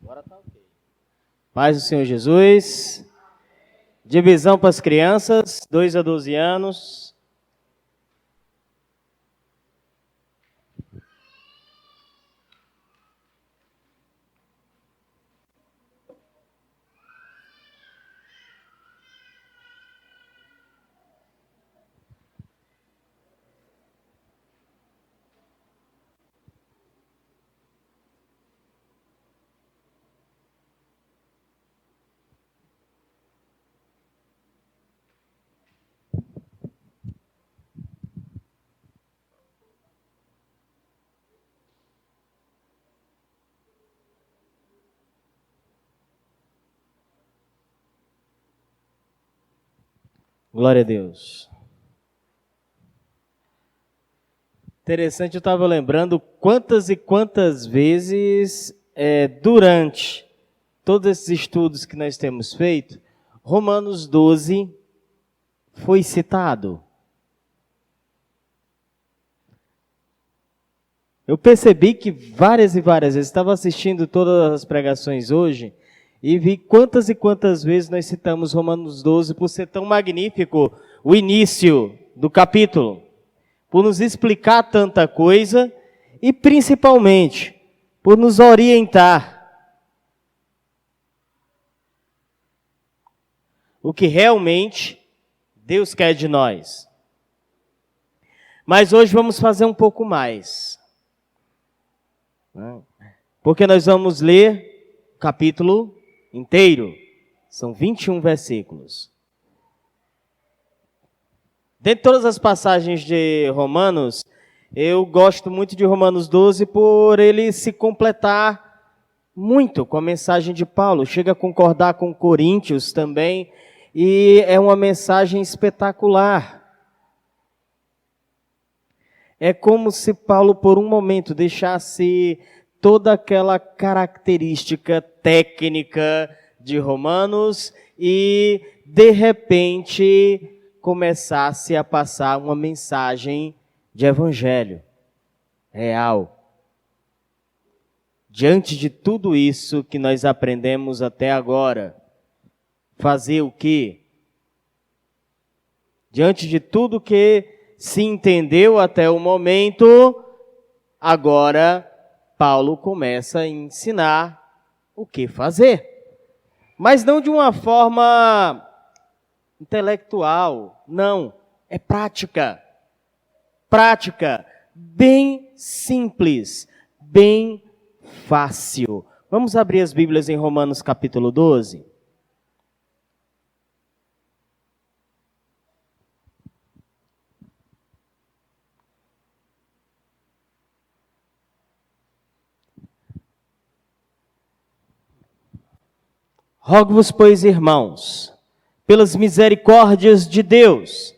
Agora tá ok. Paz do Senhor Jesus. Divisão para as crianças, 2 a 12 anos. Glória a Deus. Interessante, eu estava lembrando quantas e quantas vezes, durante todos esses estudos que nós temos feito, Romanos 12 foi citado. Eu percebi que várias e várias vezes, estava assistindo todas as pregações hoje, e vi quantas e quantas vezes nós citamos Romanos 12 por ser tão magnífico o início do capítulo, por nos explicar tanta coisa e principalmente por nos orientar o que realmente Deus quer de nós. Mas hoje vamos fazer um pouco mais, porque nós vamos ler o capítulo inteiro, são 21 versículos. Dentre todas as passagens de Romanos, eu gosto muito de Romanos 12 por ele se completar muito com a mensagem de Paulo. Chega a concordar com Coríntios também, e é uma mensagem espetacular. É como se Paulo, por um momento, deixasse toda aquela característica técnica de Romanos e, de repente, começasse a passar uma mensagem de evangelho real. Diante de tudo isso que nós aprendemos até agora, fazer o quê? Diante de tudo que se entendeu até o momento, agora Paulo começa a ensinar o que fazer. Mas não de uma forma intelectual, não. É prática. Prática. Bem simples. Bem fácil. Vamos abrir as Bíblias em Romanos capítulo 12. Rogo-vos, pois, irmãos, pelas misericórdias de Deus,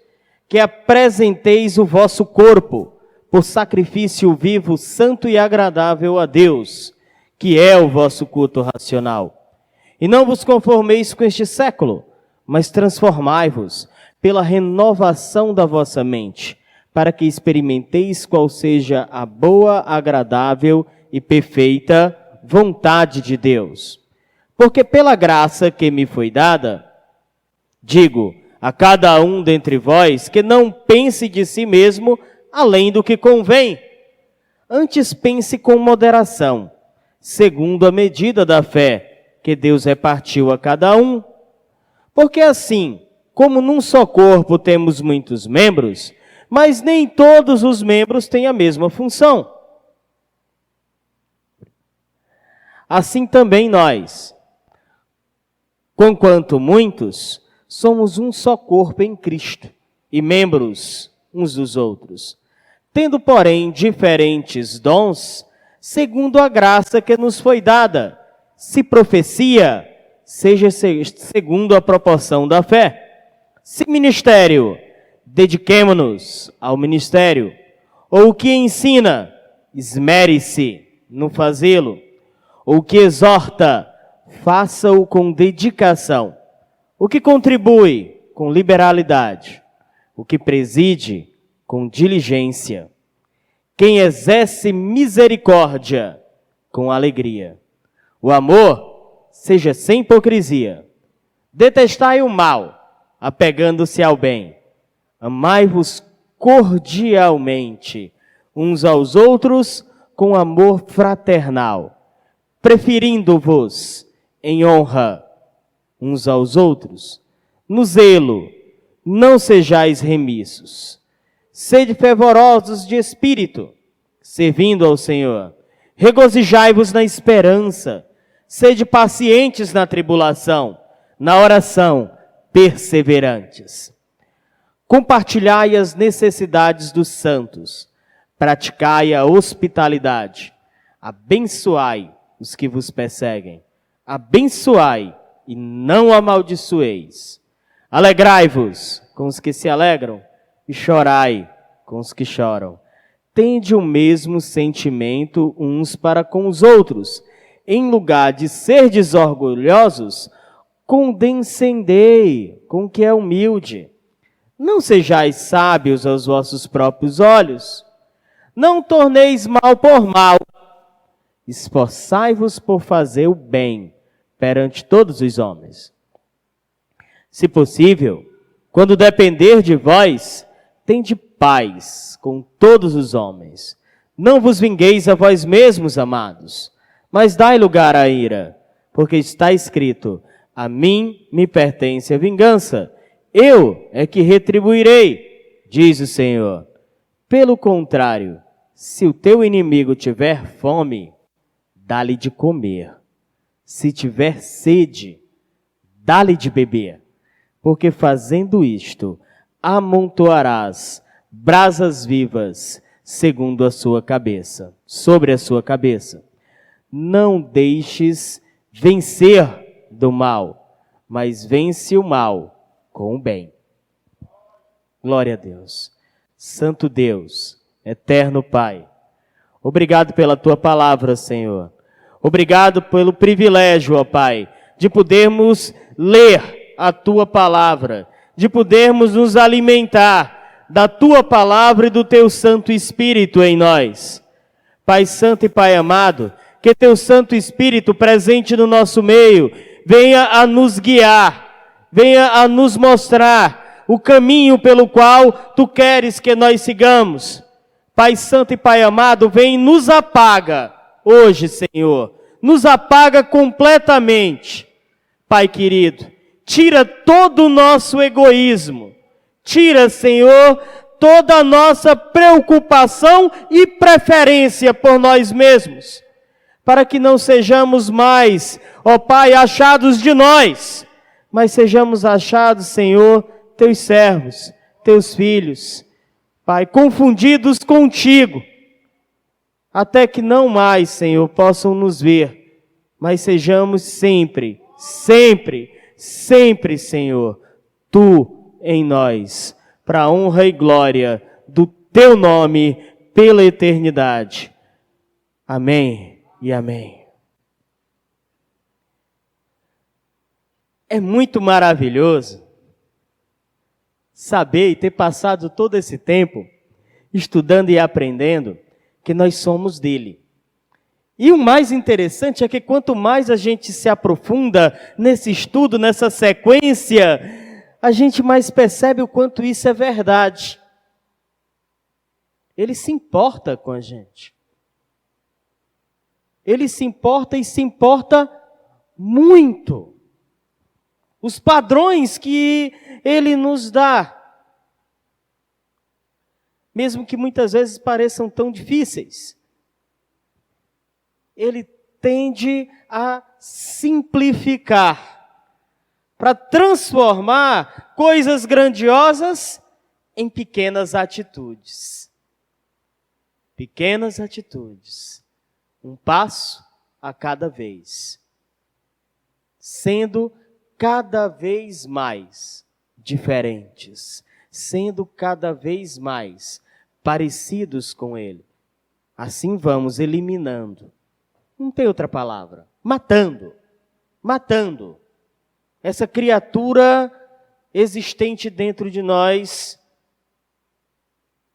que apresenteis o vosso corpo por sacrifício vivo, santo e agradável a Deus, que é o vosso culto racional. E não vos conformeis com este século, mas transformai-vos pela renovação da vossa mente, para que experimenteis qual seja a boa, agradável e perfeita vontade de Deus. Porque pela graça que me foi dada, digo a cada um dentre vós que não pense de si mesmo além do que convém. Antes pense com moderação, segundo a medida da fé que Deus repartiu a cada um. Porque assim, como num só corpo temos muitos membros, mas nem todos os membros têm a mesma função. Assim também nós, conquanto muitos, somos um só corpo em Cristo e membros uns dos outros, tendo, porém, diferentes dons, segundo a graça que nos foi dada. Se profecia, seja segundo a proporção da fé. Se ministério, dediquemo-nos ao ministério. Ou o que ensina, esmere-se no fazê-lo. Ou o que exorta, faça-o com dedicação. O que contribui, com liberalidade. O que preside, com diligência. Quem exerce misericórdia, com alegria. O amor seja sem hipocrisia. Detestai o mal, apegando-se ao bem. Amai-vos cordialmente uns aos outros com amor fraternal, preferindo-vos em honra uns aos outros. No zelo, não sejais remissos. Sede fervorosos de espírito, servindo ao Senhor. Regozijai-vos na esperança. Sede pacientes na tribulação, na oração, perseverantes. Compartilhai as necessidades dos santos. Praticai a hospitalidade. Abençoai os que vos perseguem. Abençoai e não amaldiçoeis. Alegrai-vos com os que se alegram e chorai com os que choram. Tende o mesmo sentimento uns para com os outros. Em lugar de serdes orgulhosos, condescendei com o que é humilde. Não sejais sábios aos vossos próprios olhos. Não torneis mal por mal. Esforçai-vos por fazer o bem perante todos os homens. Se possível, quando depender de vós, tende paz com todos os homens. Não vos vingueis a vós mesmos, amados, mas dai lugar à ira, porque está escrito: a mim me pertence a vingança, eu é que retribuirei, diz o Senhor. Pelo contrário, se o teu inimigo tiver fome, dá-lhe de comer. Se tiver sede, dá-lhe de beber. Porque fazendo isto, amontoarás brasas vivas segundo a sua cabeça, sobre a sua cabeça. Não deixes vencer do mal, mas vence o mal com o bem. Glória a Deus. Santo Deus, eterno Pai, obrigado pela tua palavra, Senhor. Obrigado pelo privilégio, ó Pai, de podermos ler a tua palavra, de podermos nos alimentar da tua palavra e do teu Santo Espírito em nós. Pai Santo e Pai amado, que teu Santo Espírito presente no nosso meio venha a nos guiar, venha a nos mostrar o caminho pelo qual tu queres que nós sigamos. Pai Santo e Pai amado, vem e nos apaga hoje, Senhor, nos apaga completamente. Pai querido, tira todo o nosso egoísmo, tira, Senhor, toda a nossa preocupação e preferência por nós mesmos, para que não sejamos mais, ó Pai, achados de nós, mas sejamos achados, Senhor, teus servos, teus filhos, Pai, confundidos contigo, até que não mais, Senhor, possam nos ver, mas sejamos sempre, Senhor, tu em nós, para a honra e glória do teu nome pela eternidade. Amém e amém. É muito maravilhoso saber e ter passado todo esse tempo estudando e aprendendo que nós somos dele. E o mais interessante é que quanto mais a gente se aprofunda nesse estudo, nessa sequência, a gente mais percebe o quanto isso é verdade. Ele se importa com a gente. Ele se importa e se importa muito. Os padrões que ele nos dá, mesmo que muitas vezes pareçam tão difíceis, ele tende a simplificar, para transformar coisas grandiosas em pequenas atitudes. Pequenas atitudes, um passo a cada vez, sendo cada vez mais diferentes, sendo cada vez mais parecidos com ele. Assim vamos eliminando. Não tem outra palavra. Matando essa criatura existente dentro de nós,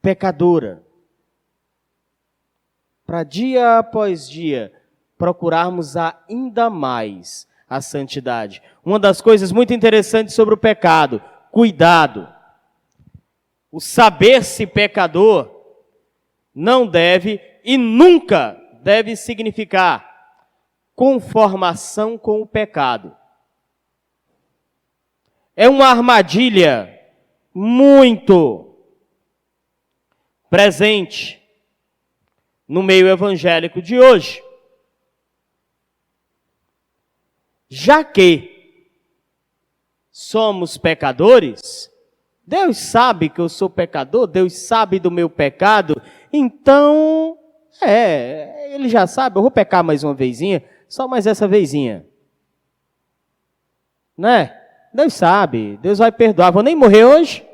pecadora. Para dia após dia, procurarmos ainda mais a santidade. Uma das coisas muito interessantes sobre o pecado, cuidado. O saber-se pecador não deve e nunca deve significar conformação com o pecado. É uma armadilha muito presente no meio evangélico de hoje. Já que somos pecadores, Deus sabe que eu sou pecador, Deus sabe do meu pecado, então, Ele já sabe, eu vou pecar mais uma vezinha, só mais essa vezinha. Né? Deus sabe, Deus vai perdoar, vou nem morrer hoje.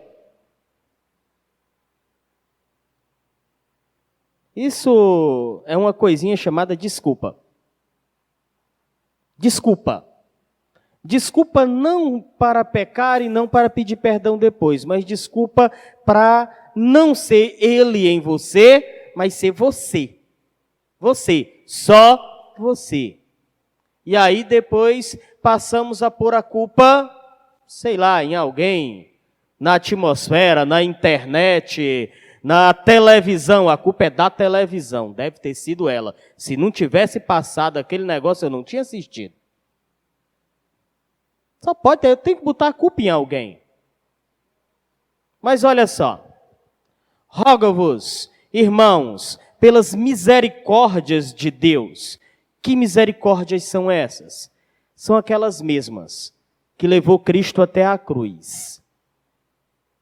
Isso é uma coisinha chamada desculpa. Desculpa. Desculpa não para pecar e não para pedir perdão depois, mas desculpa para não ser ele em você, mas ser você. Você, só você. E aí depois passamos a pôr a culpa, sei lá, em alguém, na atmosfera, na internet, na televisão. A culpa é da televisão, deve ter sido ela. Se não tivesse passado aquele negócio, eu não tinha assistido. Só pode ter, eu tenho que botar a culpa em alguém. Mas olha só. Rogo-vos, irmãos, pelas misericórdias de Deus. Que misericórdias são essas? São aquelas mesmas que levou Cristo até a cruz.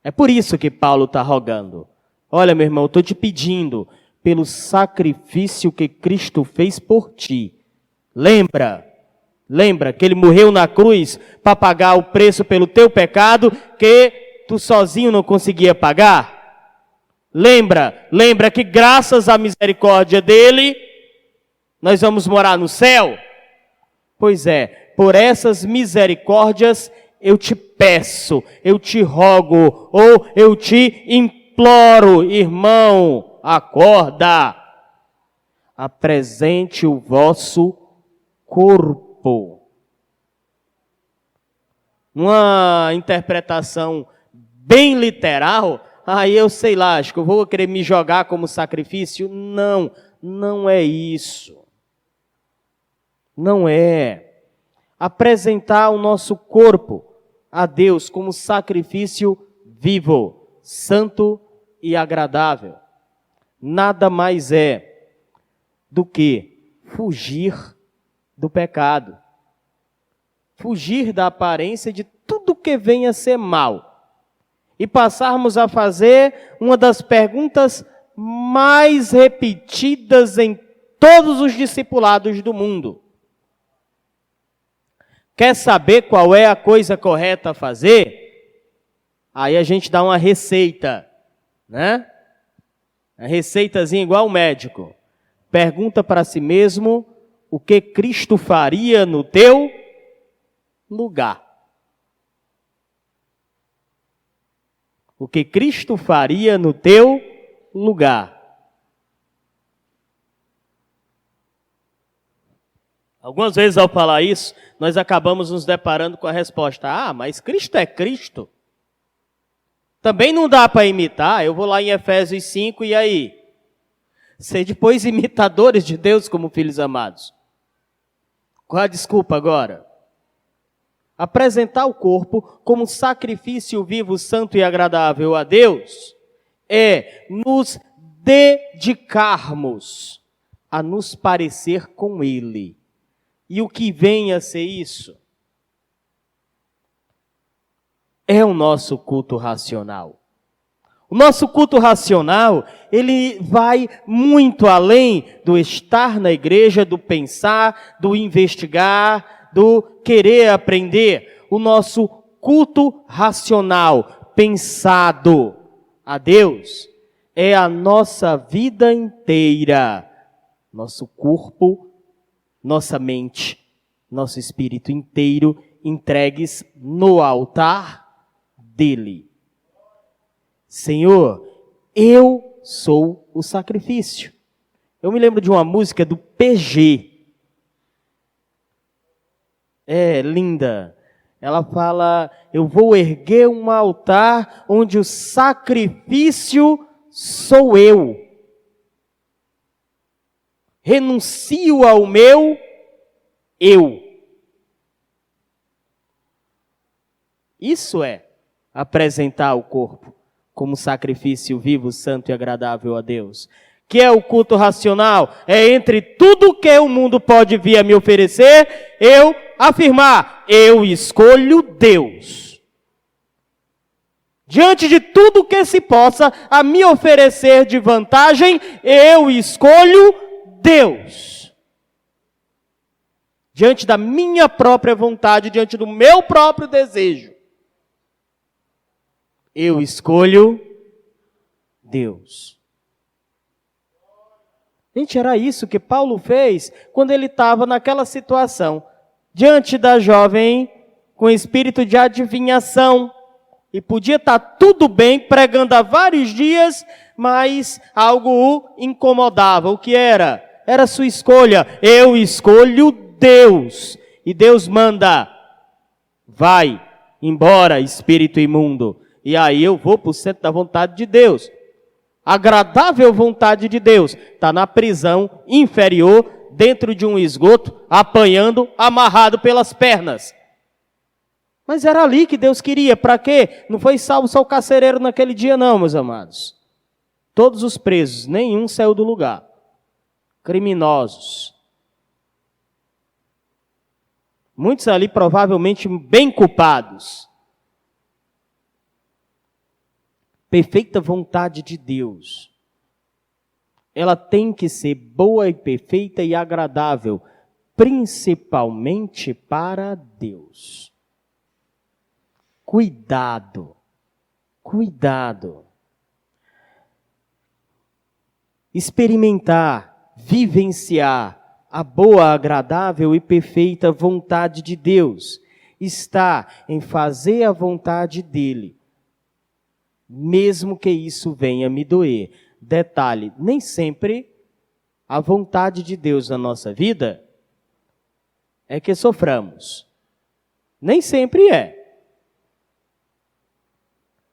É por isso que Paulo está rogando. Olha, meu irmão, eu estou te pedindo pelo sacrifício que Cristo fez por ti. Lembra que Ele morreu na cruz para pagar o preço pelo teu pecado que tu sozinho não conseguia pagar? Lembra que graças à misericórdia dEle, nós vamos morar no céu? Pois é, por essas misericórdias eu te peço, eu te rogo, ou eu te imploro, irmão, acorda, apresente o vosso corpo. Uma interpretação bem literal, aí eu sei lá, acho que eu vou querer me jogar como sacrifício. Não, não é isso. Não é. Apresentar o nosso corpo a Deus como sacrifício vivo, santo e agradável. Nada mais é do que fugir do pecado. Fugir da aparência de tudo que venha a ser mal. E passarmos a fazer uma das perguntas mais repetidas em todos os discipulados do mundo. Quer saber qual é a coisa correta a fazer? Aí a gente dá uma receita, né? A receitazinha igual o médico. Pergunta para si mesmo o que Cristo faria no teu lugar. O que Cristo faria no teu lugar. Algumas vezes ao falar isso, nós acabamos nos deparando com a resposta: ah, mas Cristo é Cristo. Também não dá para imitar. Eu vou lá em Efésios 5 e aí? Ser depois imitadores de Deus como filhos amados. Qual a desculpa agora? Apresentar o corpo como sacrifício vivo, santo e agradável a Deus é nos dedicarmos a nos parecer com Ele. E o que vem a ser isso? É o nosso culto racional. O nosso culto racional, ele vai muito além do estar na igreja, do pensar, do investigar, do querer aprender. O nosso culto racional, pensado a Deus, é a nossa vida inteira. Nosso corpo, nossa mente, nosso espírito inteiro entregues no altar dele. Senhor, eu sou o sacrifício. Eu me lembro de uma música do PG, É linda. Ela fala, eu vou erguer um altar onde o sacrifício sou eu. Renuncio ao meu eu. Isso é apresentar o corpo como sacrifício vivo, santo e agradável a Deus. Que é o culto racional? É entre tudo que o mundo pode vir a me oferecer, eu afirmar, eu escolho Deus. Diante de tudo que se possa a me oferecer de vantagem, eu escolho Deus. Diante da minha própria vontade, diante do meu próprio desejo, eu escolho Deus. Gente, era isso que Paulo fez quando ele estava naquela situação, diante da jovem com espírito de adivinhação. E podia estar tudo bem, pregando há vários dias, mas algo o incomodava. O que era? Era sua escolha. Eu escolho Deus. E Deus manda, vai embora, espírito imundo. E aí eu vou para o centro da vontade de Deus. Agradável vontade de Deus. Está na prisão inferior, dentro de um esgoto, apanhando, amarrado pelas pernas. Mas era ali que Deus queria. Para quê? Não foi salvo só o carcereiro naquele dia não, meus amados. Todos os presos, nenhum saiu do lugar. Criminosos. Muitos ali provavelmente bem culpados. Perfeita vontade de Deus. Ela tem que ser boa e perfeita e agradável, principalmente para Deus. Cuidado, cuidado. Experimentar, vivenciar a boa, agradável e perfeita vontade de Deus está em fazer a vontade dele, mesmo que isso venha me doer. Detalhe, nem sempre a vontade de Deus na nossa vida é que soframos. Nem sempre é.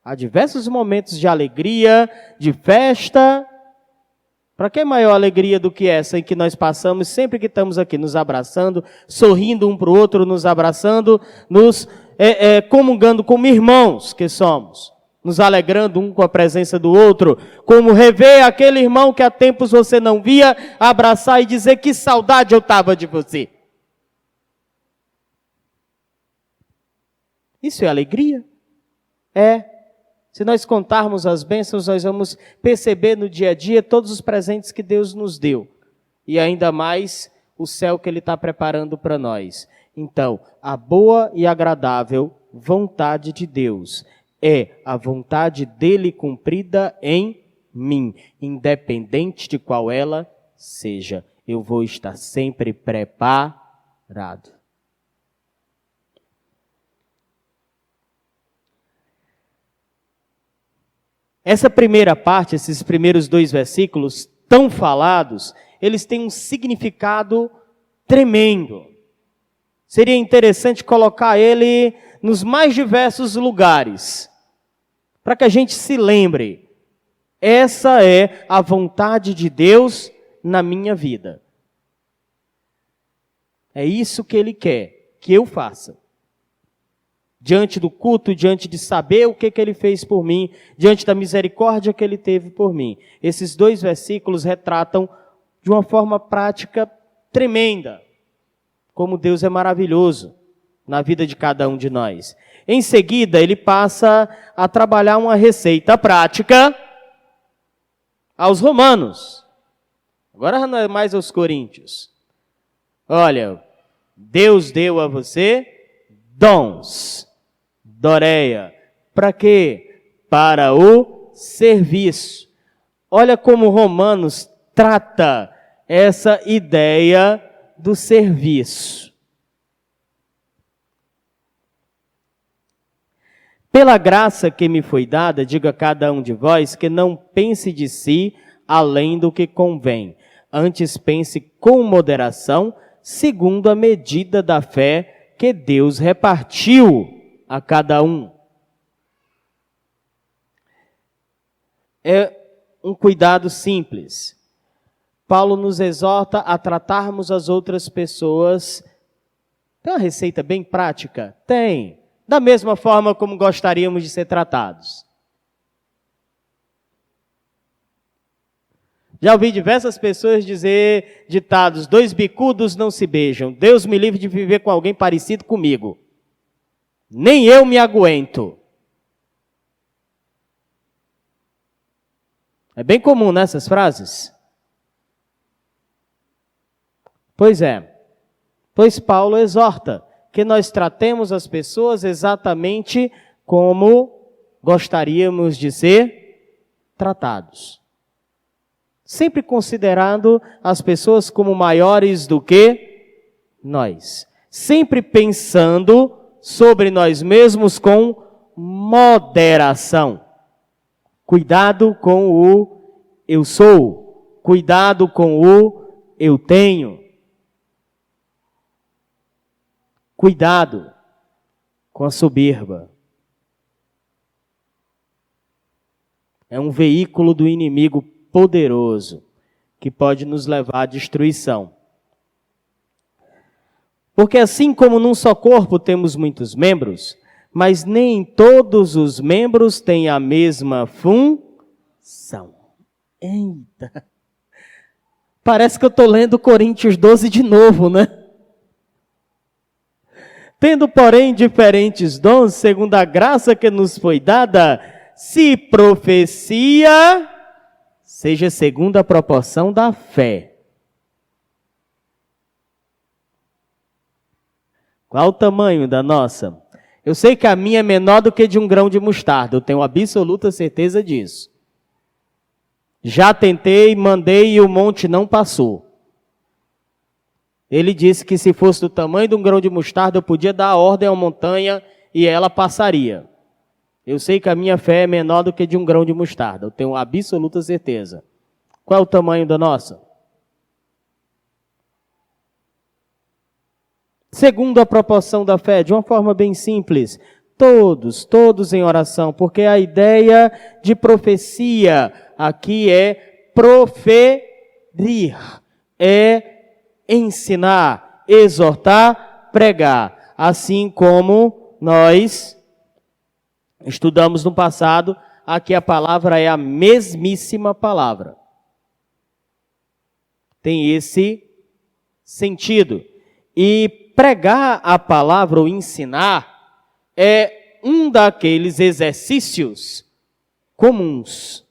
Há diversos momentos de alegria, de festa. Para que maior alegria do que essa em que nós passamos sempre que estamos aqui nos abraçando, sorrindo um para o outro, nos abraçando, nos comungando como irmãos que somos, nos alegrando um com a presença do outro, como rever aquele irmão que há tempos você não via, abraçar e dizer que saudade eu estava de você. Isso é alegria? É. Se nós contarmos as bênçãos, nós vamos perceber no dia a dia todos os presentes que Deus nos deu. E ainda mais o céu que Ele está preparando para nós. Então, a boa e agradável vontade de Deus é a vontade dEle cumprida em mim, independente de qual ela seja. Eu vou estar sempre preparado. Essa primeira parte, esses primeiros 2 versículos tão falados, eles têm um significado tremendo. Seria interessante colocar ele nos mais diversos lugares, para que a gente se lembre. Essa é a vontade de Deus na minha vida. É isso que Ele quer que eu faça. Diante do culto, diante de saber o que Ele fez por mim, diante da misericórdia que Ele teve por mim. Esses 2 versículos retratam de uma forma prática tremenda como Deus é maravilhoso na vida de cada um de nós. Em seguida, ele passa a trabalhar uma receita prática aos romanos. Agora não é mais aos coríntios. Olha, Deus deu a você dons. Doreia. Para quê? Para o serviço. Olha como Romanos trata essa ideia do serviço. Pela graça que me foi dada, digo a cada um de vós, que não pense de si além do que convém. Antes pense com moderação, segundo a medida da fé que Deus repartiu a cada um. É um cuidado simples. Paulo nos exorta a tratarmos as outras pessoas. Tem uma receita bem prática? Tem. Da mesma forma como gostaríamos de ser tratados. Já ouvi diversas pessoas dizer ditados: 2 bicudos não se beijam. Deus me livre de viver com alguém parecido comigo. Nem eu me aguento. É bem comum nessas frases? Pois é. Pois Paulo exorta que nós tratemos as pessoas exatamente como gostaríamos de ser tratados. Sempre considerando as pessoas como maiores do que nós. Sempre pensando sobre nós mesmos com moderação. Cuidado com o eu sou. Cuidado com o eu tenho. Cuidado com a soberba. É um veículo do inimigo poderoso que pode nos levar à destruição. Porque assim como num só corpo temos muitos membros, mas nem todos os membros têm a mesma função. Eita! Parece que eu estou lendo Coríntios 12 de novo, né? Tendo, porém, diferentes dons, segundo a graça que nos foi dada, se profecia, seja segundo a proporção da fé. Qual o tamanho da nossa? Eu sei que a minha é menor do que de um grão de mostarda, eu tenho absoluta certeza disso. Já tentei, mandei e o monte não passou. Ele disse que se fosse do tamanho de um grão de mostarda, eu podia dar a ordem à montanha e ela passaria. Eu sei que a minha fé é menor do que de um grão de mostarda, eu tenho absoluta certeza. Qual é o tamanho da nossa? Segundo a proporção da fé, de uma forma bem simples, todos em oração, porque a ideia de profecia aqui é proferir, é ensinar, exortar, pregar. Assim como nós estudamos no passado, aqui a palavra é a mesmíssima palavra. Tem esse sentido. E pregar a palavra ou ensinar é um daqueles exercícios comuns,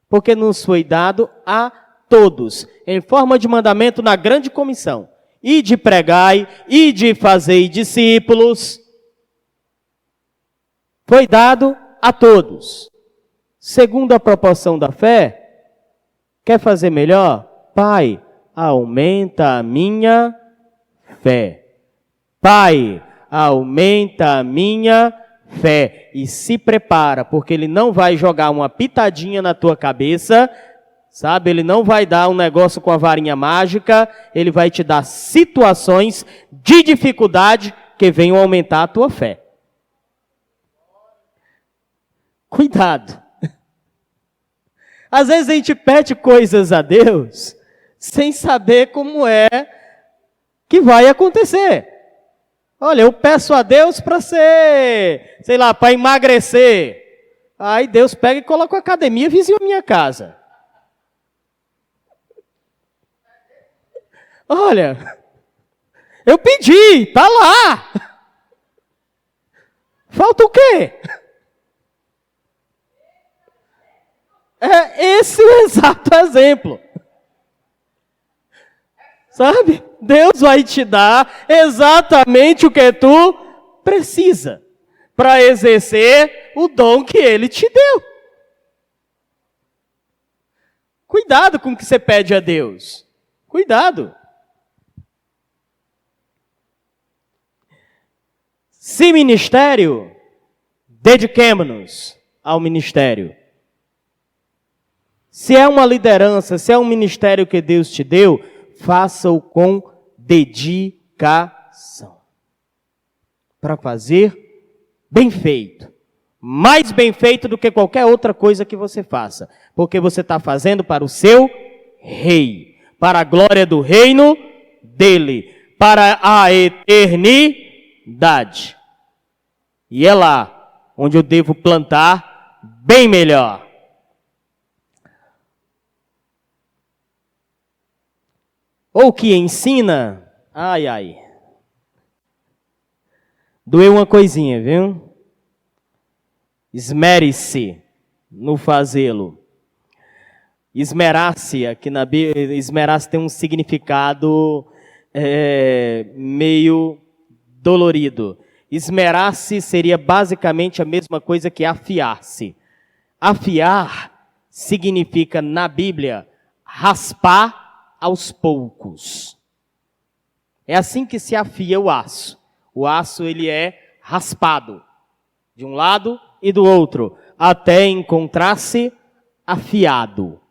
porque nos foi dado a todos, em forma de mandamento na grande comissão, e de pregai, e de fazei discípulos, foi dado a todos. Segundo a proporção da fé, quer fazer melhor? Pai, aumenta a minha fé. Pai, aumenta a minha fé. E se prepara, porque Ele não vai jogar uma pitadinha na tua cabeça, sabe? Ele não vai dar um negócio com a varinha mágica, Ele vai te dar situações de dificuldade que venham aumentar a tua fé. Cuidado. Às vezes a gente pede coisas a Deus sem saber como é que vai acontecer. Olha, eu peço a Deus para ser, sei lá, para emagrecer. Aí Deus pega e coloca a academia vizinho à minha casa. Olha, eu pedi, tá lá. Falta o quê? É esse o exato exemplo. Sabe? Deus vai te dar exatamente o que tu precisa para exercer o dom que Ele te deu. Cuidado com o que você pede a Deus. Cuidado. Se ministério, dediquemo-nos ao ministério. Se é uma liderança, se é um ministério que Deus te deu, faça-o com dedicação. para fazer bem feito. Mais bem feito do que qualquer outra coisa que você faça. Porque você está fazendo para o seu rei. Para a glória do reino dele. Para a eternidade. E é lá onde eu devo plantar bem melhor. Ou que ensina, doeu uma coisinha, viu? Esmere-se no fazê-lo. Esmerar-se, aqui na Bíblia, esmerar-se tem um significado meio dolorido. Esmerar-se seria basicamente a mesma coisa que afiar-se. Afiar significa, na Bíblia, raspar aos poucos. É assim que se afia o aço. O aço, ele é raspado de um lado e do outro, até encontrar-se afiado.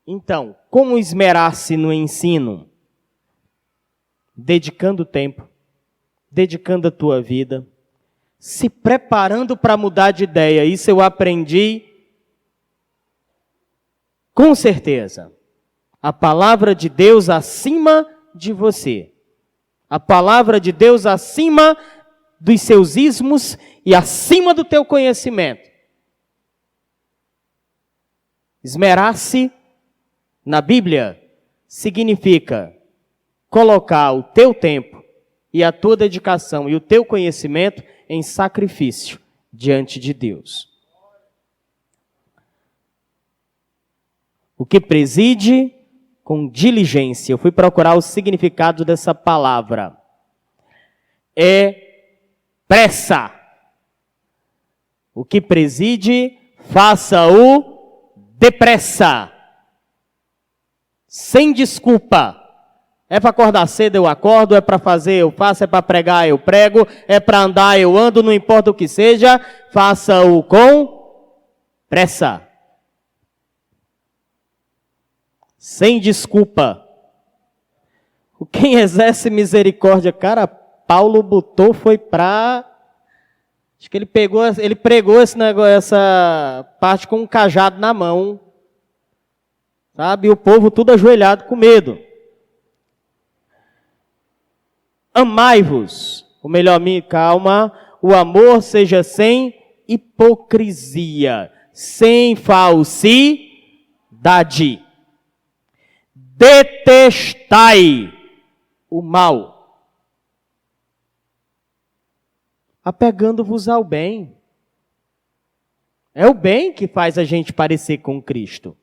Então, como esmerar-se no ensino? Dedicando tempo, dedicando a tua vida, se preparando para mudar de ideia. Isso eu aprendi com certeza. A palavra de Deus acima de você. A palavra de Deus acima dos seus ismos e acima do teu conhecimento. Esmerar-se na Bíblia significa colocar o teu tempo e a tua dedicação e o teu conhecimento em sacrifício diante de Deus. O que preside com diligência. Eu fui procurar o significado dessa palavra. É pressa. O que preside, faça-o depressa. Sem desculpa. É para acordar cedo, eu acordo. É para fazer, eu faço. É para pregar, eu prego. É para andar, eu ando. Não importa o que seja, faça-o com pressa. Sem desculpa. Quem exerce misericórdia, cara, Paulo botou, foi para... Acho que ele pregou esse negócio, essa parte com um cajado na mão. Sabe? E o povo tudo ajoelhado com medo. Amai-vos. Ou melhor, calma. O amor seja sem hipocrisia. Sem falsidade. Detestai o mal, apegando-vos ao bem. É o bem que faz a gente parecer com Cristo.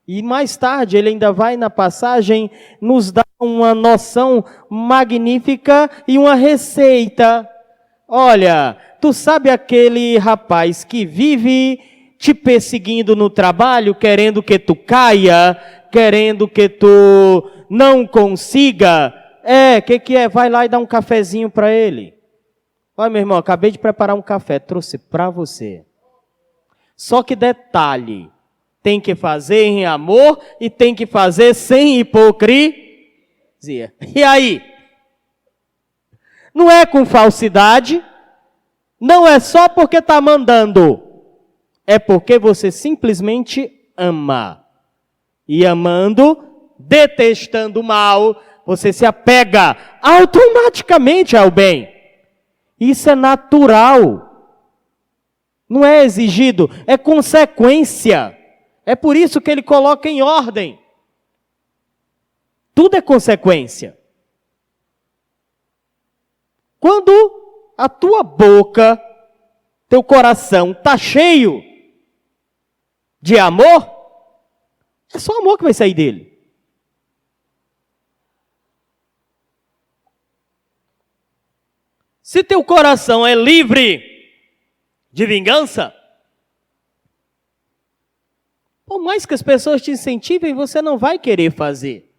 E mais tarde, ele ainda vai na passagem nos dar uma noção magnífica e uma receita. Olha, tu sabe aquele rapaz que vive te perseguindo no trabalho, querendo que tu caia, querendo que tu não consiga? Que é? Vai lá e dá um cafezinho para ele. Olha, meu irmão, acabei de preparar um café, trouxe para você. Só que detalhe, tem que fazer em amor e tem que fazer sem hipocrisia. E aí? Não é com falsidade, não é só porque está mandando. É porque você simplesmente ama. E amando, detestando o mal, você se apega automaticamente ao bem. Isso é natural. Não é exigido, é consequência. É por isso que ele coloca em ordem. Tudo é consequência. Quando a tua boca, teu coração está cheio de amor, é só amor que vai sair dele. Se teu coração é livre de vingança, por mais que as pessoas te incentivem, você não vai querer fazer.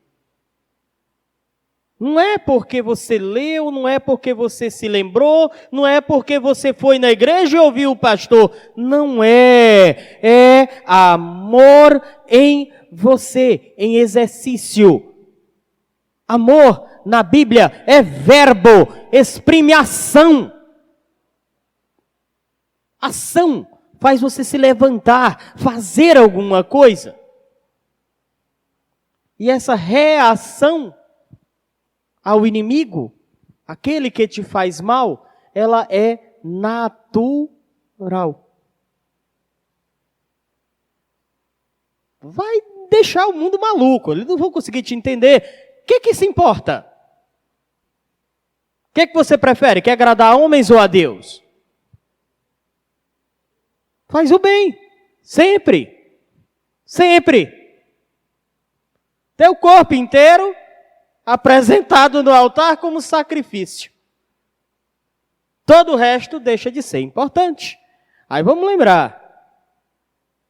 Não é porque você leu, não é porque você se lembrou, não é porque você foi na igreja e ouviu o pastor. Não é. É amor em você, em exercício. Amor na Bíblia é verbo, exprime ação. Ação faz você se levantar, fazer alguma coisa. E essa reação ao inimigo, aquele que te faz mal, ela é natural. Vai deixar o mundo maluco, eles não vão conseguir te entender. O que se importa? O que você prefere? Quer agradar a homens ou a Deus? Faz o bem, sempre, sempre. Teu corpo inteiro apresentado no altar como sacrifício. Todo o resto deixa de ser importante. Aí vamos lembrar.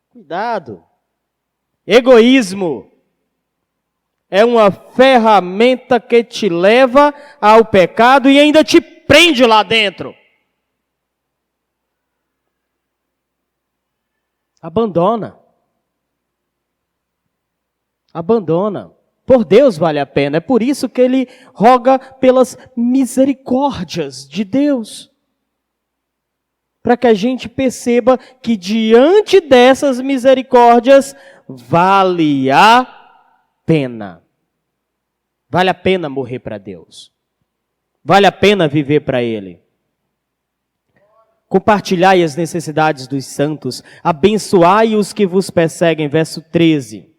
Cuidado. Egoísmo é uma ferramenta que te leva ao pecado e ainda te prende lá dentro. Abandona. Abandona. Por Deus vale a pena. É por isso que ele roga pelas misericórdias de Deus. Para que a gente perceba que diante dessas misericórdias vale a pena. Vale a pena morrer para Deus. Vale a pena viver para Ele. Compartilhai as necessidades dos santos, abençoai os que vos perseguem. Verso 13.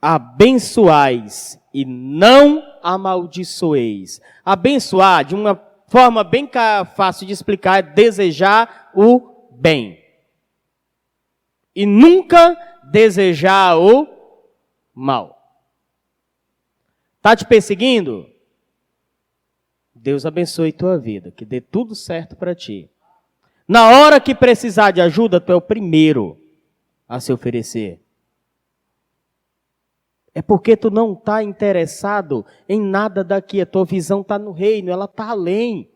Abençoais e não amaldiçoeis. Abençoar, de uma forma bem fácil de explicar, é desejar o bem. E nunca desejar o mal. Está te perseguindo? Deus abençoe tua vida, que dê tudo certo para ti. Na hora que precisar de ajuda, tu é o primeiro a se oferecer. É porque tu não está interessado em nada daqui. A tua visão está no reino, ela está além.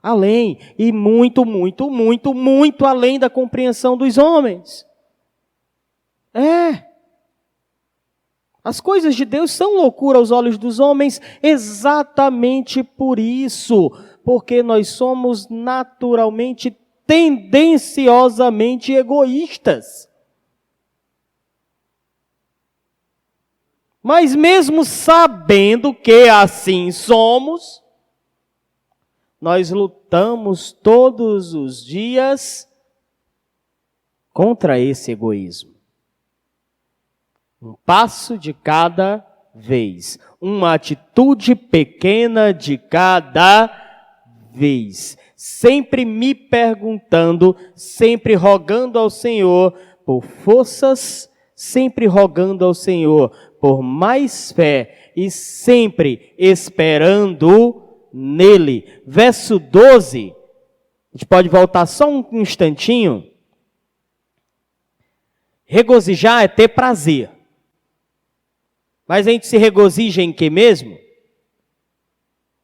Além. E muito, muito, muito, muito além da compreensão dos homens. As coisas de Deus são loucura aos olhos dos homens exatamente por isso. Porque nós somos naturalmente, tendenciosamente egoístas. Mas mesmo sabendo que assim somos, nós lutamos todos os dias contra esse egoísmo. Um passo de cada vez, uma atitude pequena de cada vez. Sempre me perguntando, sempre rogando ao Senhor por forças, sempre rogando ao Senhor por mais fé e sempre esperando nele. Verso 12, a gente pode voltar só um instantinho. Regozijar é ter prazer. Mas a gente se regozija em que mesmo?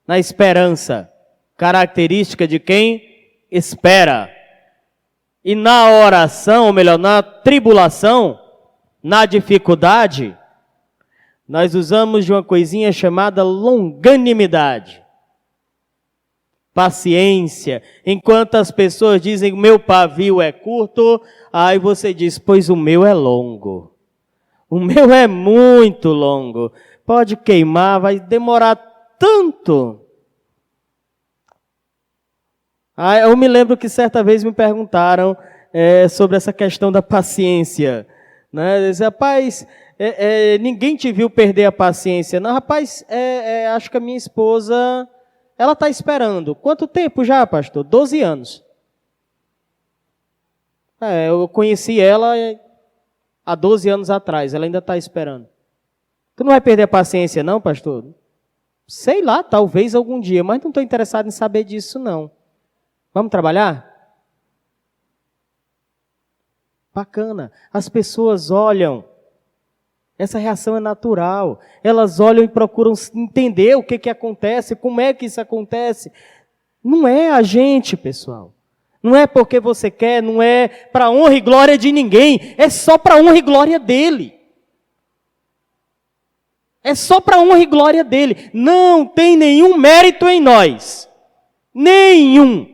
Na esperança, característica de quem espera. E na oração, ou melhor, na tribulação, na dificuldade, nós usamos de uma coisinha chamada longanimidade. Paciência. Enquanto as pessoas dizem, o meu pavio é curto, aí você diz, pois o meu é longo. O meu é muito longo. Pode queimar, vai demorar tanto. Eu me lembro que certa vez me perguntaram sobre essa questão da paciência. Né? Disse, rapaz, ninguém te viu perder a paciência. Não, rapaz, acho que a minha esposa, ela está esperando. Quanto tempo já, pastor? 12 anos. Eu conheci ela há 12 anos atrás, ela ainda está esperando. Tu não vai perder a paciência não, pastor? Sei lá, talvez algum dia, mas não estou interessado em saber disso não. Vamos trabalhar? Bacana. As pessoas olham, essa reação é natural. Elas olham e procuram entender o que acontece, como é que isso acontece. Não é a gente, pessoal. Não é porque você quer, não é para honra e glória de ninguém. É só para honra e glória dele. É só para honra e glória dele. Não tem nenhum mérito em nós. Nenhum.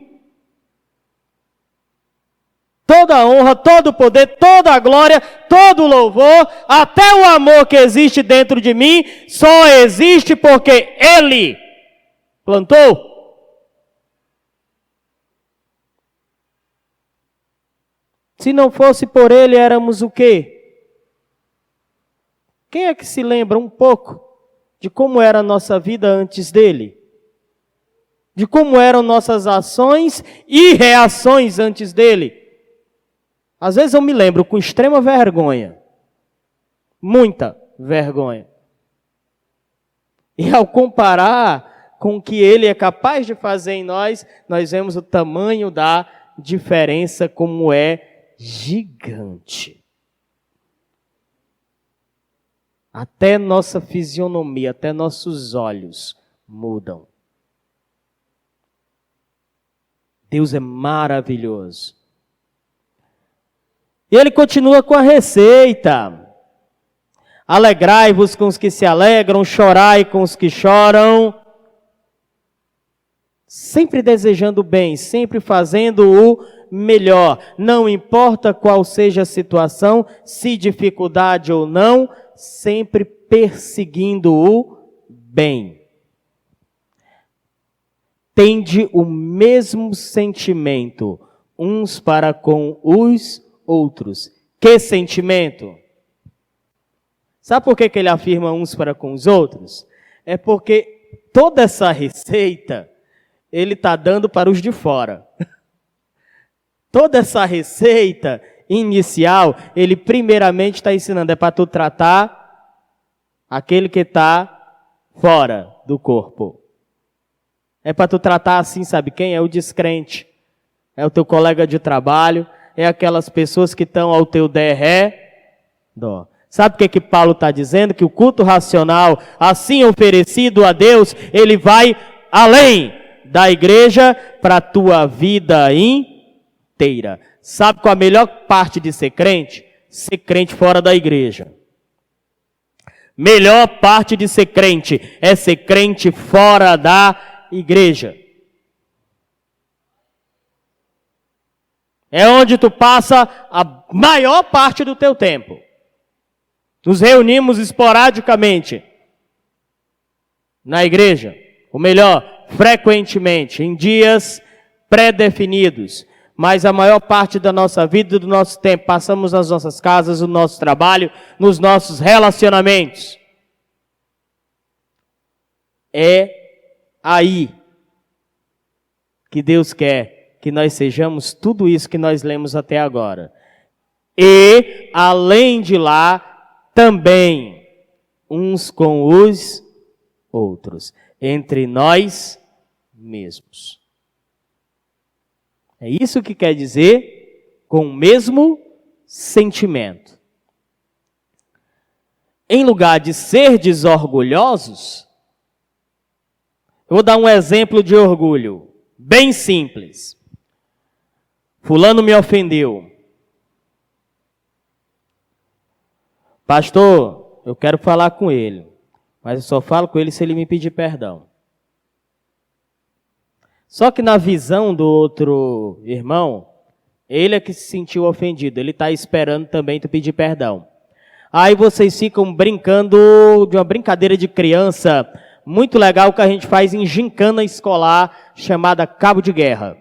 Toda a honra, todo o poder, toda a glória, todo o louvor, até o amor que existe dentro de mim, só existe porque Ele plantou. Se não fosse por Ele, éramos o quê? Quem é que se lembra um pouco de como era a nossa vida antes dele? De como eram nossas ações e reações antes dele? Às vezes eu me lembro com extrema vergonha. Muita vergonha. E ao comparar com o que ele é capaz de fazer em nós, nós vemos o tamanho da diferença, como é gigante. Até nossa fisionomia, até nossos olhos mudam. Deus é maravilhoso. E ele continua com a receita. Alegrai-vos com os que se alegram, chorai com os que choram. Sempre desejando o bem, sempre fazendo o melhor. Não importa qual seja a situação, se dificuldade ou não, sempre perseguindo o bem. Tende o mesmo sentimento uns para com os outros. Que sentimento? Sabe por que ele afirma uns para com os outros? É porque toda essa receita ele está dando para os de fora. Toda essa receita inicial, ele primeiramente está ensinando, é para tu tratar aquele que está fora do corpo. É para tu tratar assim, sabe quem? É o descrente. É o teu colega de trabalho, é aquelas pessoas que estão ao teu derredor. Sabe o que Paulo está dizendo? Que o culto racional, assim oferecido a Deus, ele vai além da igreja para a tua vida inteira. Sabe qual a melhor parte de ser crente? Ser crente fora da igreja. Melhor parte de ser crente é ser crente fora da igreja. É onde tu passa a maior parte do teu tempo. Nos reunimos esporadicamente na igreja, ou melhor, frequentemente, em dias pré-definidos. Mas a maior parte da nossa vida e do nosso tempo passamos nas nossas casas, no nosso trabalho, nos nossos relacionamentos. É aí que Deus quer que nós sejamos tudo isso que nós lemos até agora. E, além de lá, também uns com os outros, entre nós mesmos. É isso que quer dizer com o mesmo sentimento. Em lugar de ser desorgulhosos, eu vou dar um exemplo de orgulho, bem simples. Fulano me ofendeu. Pastor, eu quero falar com ele, mas eu só falo com ele se ele me pedir perdão. Só que na visão do outro irmão, ele é que se sentiu ofendido, ele está esperando também tu pedir perdão. Aí vocês ficam brincando de uma brincadeira de criança, muito legal que a gente faz em gincana escolar, chamada Cabo de Guerra.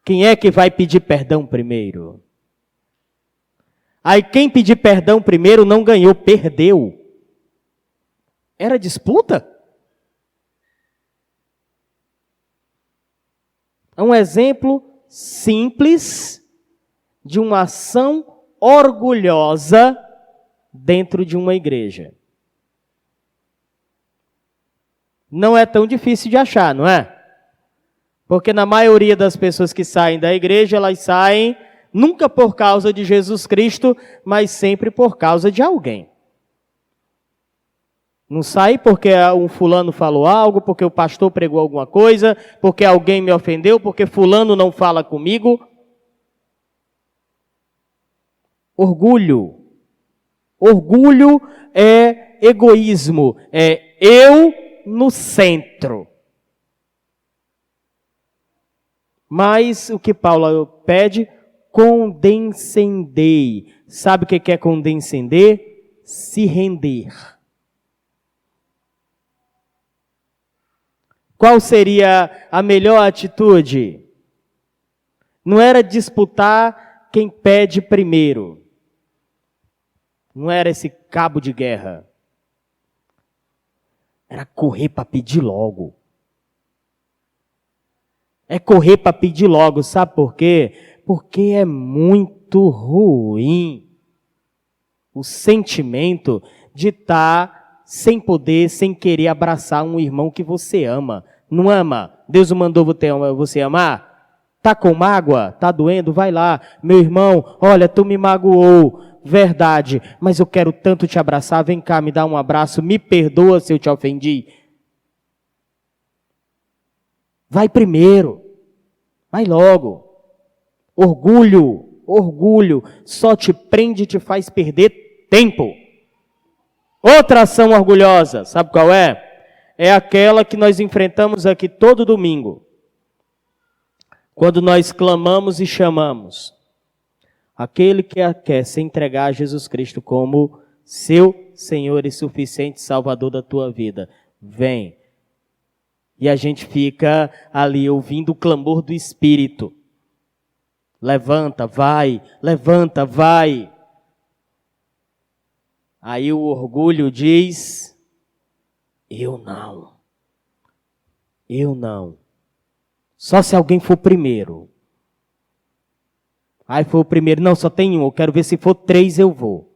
Quem é que vai pedir perdão primeiro? Aí quem pedir perdão primeiro não ganhou, perdeu. Era disputa? É um exemplo simples de uma ação orgulhosa dentro de uma igreja. Não é tão difícil de achar, não é? Porque na maioria das pessoas que saem da igreja, elas saem nunca por causa de Jesus Cristo, mas sempre por causa de alguém. Não sai porque um fulano falou algo, porque o pastor pregou alguma coisa, porque alguém me ofendeu, porque fulano não fala comigo. Orgulho. Orgulho é egoísmo, é eu no centro. Mas o que Paulo pede? Condescendei. Sabe o que é condescender? Se render. Qual seria a melhor atitude? Não era disputar quem pede primeiro. Não era esse cabo de guerra. Era correr para pedir logo. É correr para pedir logo, sabe por quê? Porque é muito ruim o sentimento de estar sem poder, sem querer abraçar um irmão que você ama. Não ama? Deus não mandou você amar? Tá com mágoa? Tá doendo? Vai lá. Meu irmão, olha, tu me magoou. Verdade, mas eu quero tanto te abraçar. Vem cá, me dá um abraço. Me perdoa se eu te ofendi. Vai primeiro. Vai logo. Orgulho só te prende e te faz perder tempo. Outra ação orgulhosa, sabe qual é? É aquela que nós enfrentamos aqui todo domingo. Quando nós clamamos e chamamos. Aquele que quer se entregar a Jesus Cristo como seu Senhor e suficiente Salvador da tua vida. Vem. E a gente fica ali ouvindo o clamor do Espírito. Levanta, vai. Levanta, vai. Aí o orgulho diz, eu não. Eu não. Só se alguém for primeiro. Aí foi o primeiro, não, só tem um, eu quero ver se for 3 eu vou.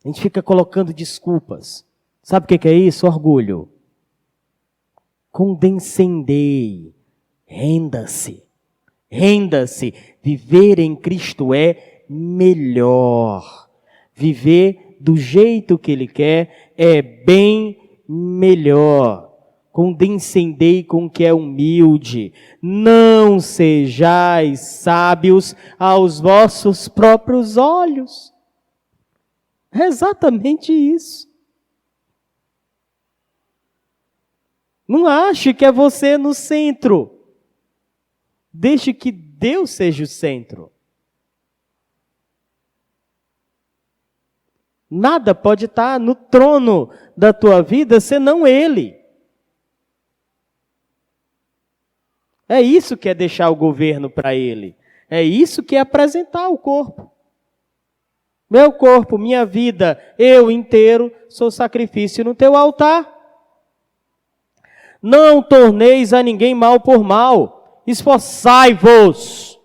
A gente fica colocando desculpas. Sabe o que é isso? Orgulho. Condescendei. Renda-se. Renda-se. Viver em Cristo é melhor. Viver do jeito que Ele quer é bem melhor. Condescendei com o que é humilde. Não sejais sábios aos vossos próprios olhos. É exatamente isso. Não ache que é você no centro. Deixe que Deus seja o centro. Nada pode estar no trono da tua vida senão Ele. É isso que é deixar o governo para Ele. É isso que é apresentar o corpo. Meu corpo, minha vida, eu inteiro sou sacrifício no teu altar. Não torneis a ninguém mal por mal. Esforçai-vos.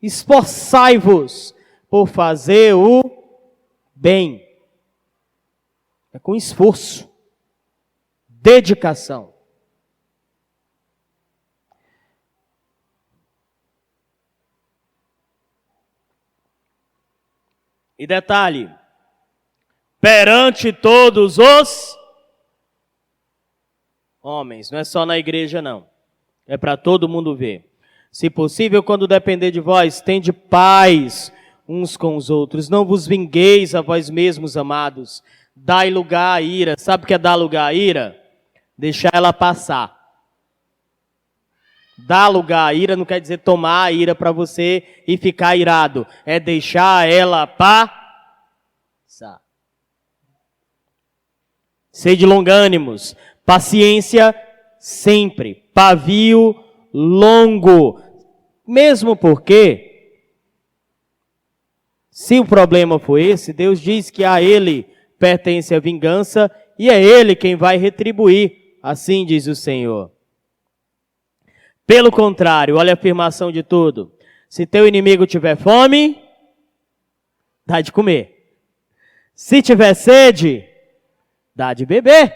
Esforçai-vos por fazer o bem. É com esforço. Dedicação. E detalhe, perante todos os homens, não é só na igreja não, é para todo mundo ver. Se possível, quando depender de vós, tende paz uns com os outros, não vos vingueis a vós mesmos, amados, dai lugar à ira. Sabe o que é dar lugar à ira? Deixar ela passar. Dar lugar à ira não quer dizer tomar a ira para você e ficar irado. É deixar ela passar. Sede longânimos. Paciência sempre. Pavio longo. Mesmo porque, se o problema for esse, Deus diz que a Ele pertence a vingança e é Ele quem vai retribuir. Assim diz o Senhor. Pelo contrário, olha a afirmação de tudo. Se teu inimigo tiver fome, dá de comer. Se tiver sede, dá de beber.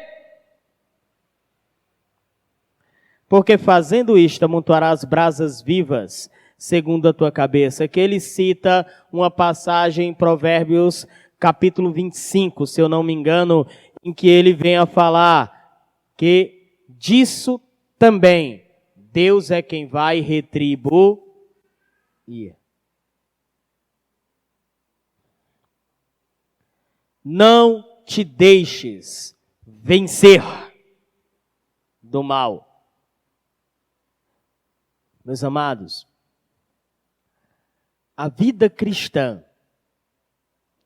Porque fazendo isto, amontoarás brasas vivas, segundo a tua cabeça. Que ele cita uma passagem em Provérbios, capítulo 25, se eu não me engano, em que ele vem a falar que disso também Deus é quem vai retribuir. Não te deixes vencer do mal. Meus amados, a vida cristã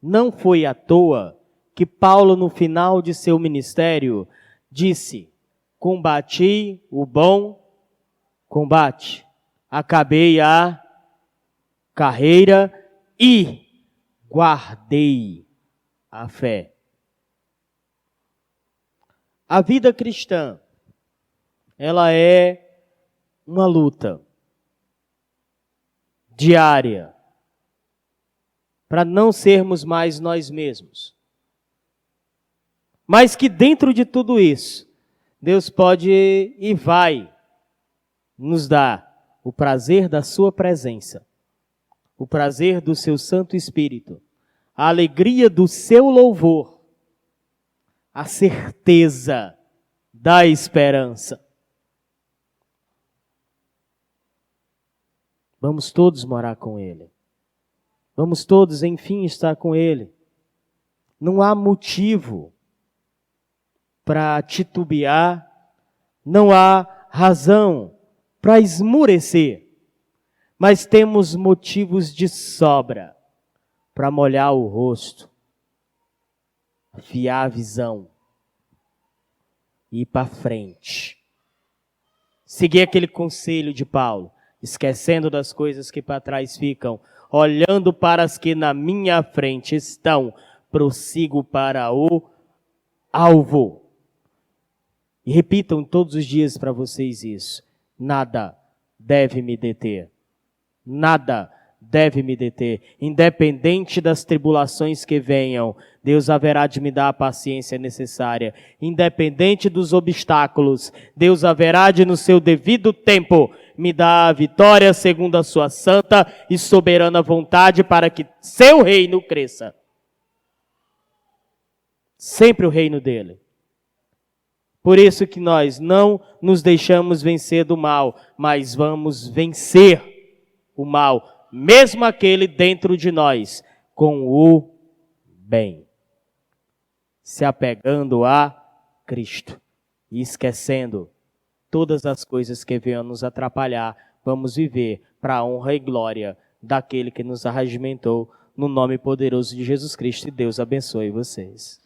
não foi à toa que Paulo, no final de seu ministério, disse: combati o bom combate, acabei a carreira e guardei a fé. A vida cristã, ela é uma luta diária para não sermos mais nós mesmos. Mas que dentro de tudo isso, Deus pode e vai nos dar o prazer da sua presença, o prazer do seu Santo Espírito, a alegria do seu louvor, a certeza da esperança. Vamos todos morar com Ele. Vamos todos, enfim, estar com Ele. Não há motivo para titubear, não há razão para esmurecer, mas temos motivos de sobra para molhar o rosto, afiar a visão e ir para frente. Seguir aquele conselho de Paulo, esquecendo das coisas que para trás ficam, olhando para as que na minha frente estão, prossigo para o alvo. E repitam todos os dias para vocês isso: nada deve me deter. Nada deve me deter. Independente das tribulações que venham, Deus haverá de me dar a paciência necessária. Independente dos obstáculos, Deus haverá de, no seu devido tempo, me dar a vitória segundo a sua santa e soberana vontade para que seu reino cresça. Sempre o reino dele. Por isso que nós não nos deixamos vencer do mal, mas vamos vencer o mal, mesmo aquele dentro de nós, com o bem. Se apegando a Cristo e esquecendo todas as coisas que venham nos atrapalhar, vamos viver para a honra e glória daquele que nos arregimentou, no nome poderoso de Jesus Cristo. E Deus abençoe vocês.